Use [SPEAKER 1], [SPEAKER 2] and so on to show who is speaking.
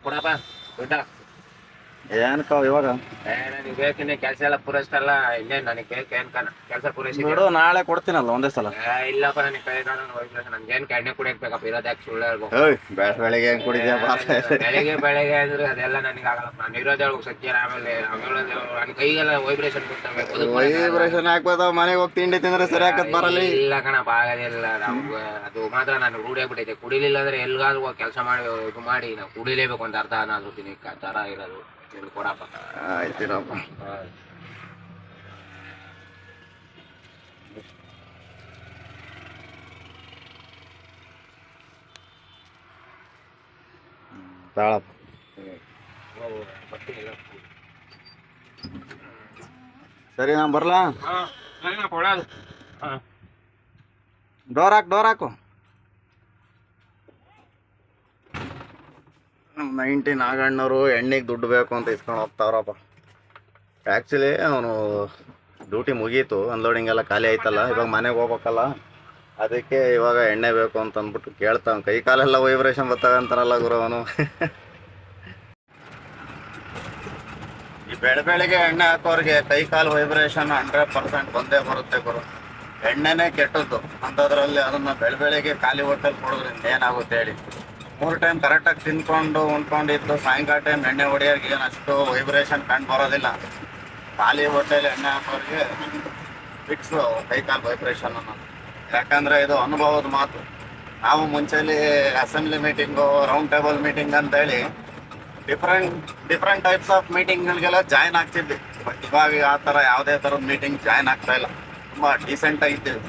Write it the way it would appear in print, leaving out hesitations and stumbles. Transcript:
[SPEAKER 1] ಕೊಡಪ್ಪ ದುಡ್ಡ.
[SPEAKER 2] ಏನಕ್ಕ ಇವಾಗ
[SPEAKER 1] ನನಗೆ ಬೇಕಿನ್ನ ಕೆಲಸ ಎಲ್ಲ ಪೂರೈಸ್ತಲ್ಲ, ಇನ್ನೇನು ನನಗೆ ಬೇಕು ಏನ್ಕನ ಕೆಲಸ ಪೂರೈಸಿದ್ರು.
[SPEAKER 2] ಬಿಡು, ನಾಳೆ ಕೊಡ್ತೀನಲ್ಲ ಒಂದೇ ಸಲ.
[SPEAKER 1] ಇಲ್ಲಪ್ಪ ನನಗೆ ಕೈ ನನ್ಗೇನು ಎಣ್ಣೆ ಕುಡಿಯಕ್ ಬೇಕಪ್ಪ, ಇರೋದು ಯಾಕೆ ಸುಳ್ಳು ಹೇಳ್ಬೇಕು.
[SPEAKER 2] ಏಯ್ ಬೆಳಿಗ್ಗೆ ಹೆಂಗ್ ಕುಡಿದ್ಯಾ
[SPEAKER 1] ಬೆಳಗ್ಗೆ ಅಂದ್ರೆ ಅದೆಲ್ಲ ನನಗೆ ಆಗಲ್ಲಪ್ಪ. ನಾನು ಇರೋದು ಹೇಳ್ಬೇಕು ಸತ್ಯ. ಆಮೇಲೆ ನನ್ನ ಕೈಗೆಲ್ಲ ವೈಬ್ರೇಷನ್ ಕೊಡ್ತವೆ.
[SPEAKER 2] ವೈಬ್ರೇಷನ್ ಹಾಕ್ಬೋದ, ಮನೆಗೆ ಹೋಗಿ ತಿಂಡಿ ತಿಂದ್ರೆ ಸರಿ ಹಾಕತ್ ಬರಲ್ಲ.
[SPEAKER 1] ಇಲ್ಲ ಕಣಪ್ಪ, ಆಗೋದಿಲ್ಲ. ನಾವು ಅದು ಮಾತ್ರ ನಾನು ರೂಢಿ ಆಗ್ಬಿಟ್ಟೈತೆ. ಕುಡಿಲಿಲ್ಲ ಅಂದ್ರೆ ಎಲ್ಗಾದ್ರೂ ಹೋಗಿ ಕೆಲಸ ಮಾಡಿ ಇದು ಮಾಡಿ ನಾವು ಕುಡಿಲೇಬೇಕು ಅಂತ ಅರ್ಧ ಅನ್ನೋದು ತರ ಇರೋದು. ಕೊಡಪ್ಪ.
[SPEAKER 2] ಆಯ್ತಿರಪ್ಪ. ತಾಳಪ್ಪ. ಸರಿ, ನಾನು ಬರ್ಲಾ? ಡೋರ್ ಹಾಕು. 90 ನಾಗಣ್ಣವರು ಎಣ್ಣೆಗೆ ದುಡ್ಡು ಬೇಕು ಅಂತ ಇಸ್ಕೊಂಡು ಹೋಗ್ತಾವ್ರಪ್ಪ. ಆ್ಯಕ್ಚುಲಿ ಅವನು ಡ್ಯೂಟಿ ಮುಗೀತು, ಅನ್ಲೋಡಿಂಗ್ ಎಲ್ಲ ಖಾಲಿ ಆಯ್ತಲ್ಲ, ಇವಾಗ ಮನೆಗೆ ಹೋಗ್ಬೇಕಲ್ಲ, ಅದಕ್ಕೆ ಇವಾಗ ಎಣ್ಣೆ ಬೇಕು ಅಂತ ಅಂದ್ಬಿಟ್ಟು ಕೇಳ್ತಾವ. ಕೈ ಕಾಲೆಲ್ಲ ವೈಬ್ರೇಷನ್ ಬರ್ತವೆ ಅಂತಾರಲ್ಲ ಗುರು ಅವನು. ಈ ಬೆಳಗ್ಗೆ ಎಣ್ಣೆ ಹಾಕೋರಿಗೆ ಕೈ ಕಾಲು ವೈಬ್ರೇಷನ್ 100% ಬಂದೇ ಬರುತ್ತೆ ಗುರು. ಎಣ್ಣೆನೇ ಕೆಟ್ಟದ್ದು ಅಂಥದ್ರಲ್ಲಿ ಅದನ್ನು ಬೆಳಗ್ಗೆ ಖಾಲಿ ಹೊಟ್ಟೆಲಿ ಕೊಡೋದ್ರಿಂದ ಏನಾಗುತ್ತೆ ಹೇಳಿ? 3 ಟೈಮ್ ಕರೆಕ್ಟಾಗಿ ತಿನ್ಕೊಂಡು ಉಣ್ಕೊಂಡಿದ್ದು ಸಾಯಂಕಾಲ ಟೈಮ್ ಎಣ್ಣೆ ಹೊಡಿಯೋರಿಗೆ ಏನು ಅಷ್ಟು ವೈಬ್ರೇಷನ್ ಕಂಡು ಬರೋದಿಲ್ಲ. ಖಾಲಿ ಹೊಟ್ಟೆಲಿ ಎಣ್ಣೆ ಹಾಕೋರಿಗೆ ಫಿಕ್ಸು ಕೈ ಕಾಲು ವೈಬ್ರೇಷನ್ ಅನ್ನೋದು. ಯಾಕಂದರೆ ಇದು ಅನುಭವದ ಮಾತು. ನಾವು ಮುಂಚೆಲಿ assembly meeting, round table meeting ಅಂತೇಳಿ ಡಿಫ್ರೆಂಟ್ ಟೈಪ್ಸ್ ಆಫ್ ಮೀಟಿಂಗ್ಗಳಿಗೆಲ್ಲ ಜಾಯ್ನ್ ಆಗ್ತಿದ್ವಿ. ಬಟ್ ಇವಾಗ ಆ ಥರ ಯಾವುದೇ ಥರದ ಮೀಟಿಂಗ್ ಜಾಯ್ನ್ ಆಗ್ತಾ ಇಲ್ಲ. ತುಂಬ ಡೀಸೆಂಟಾಗಿ ಇದ್ದೀವಿ.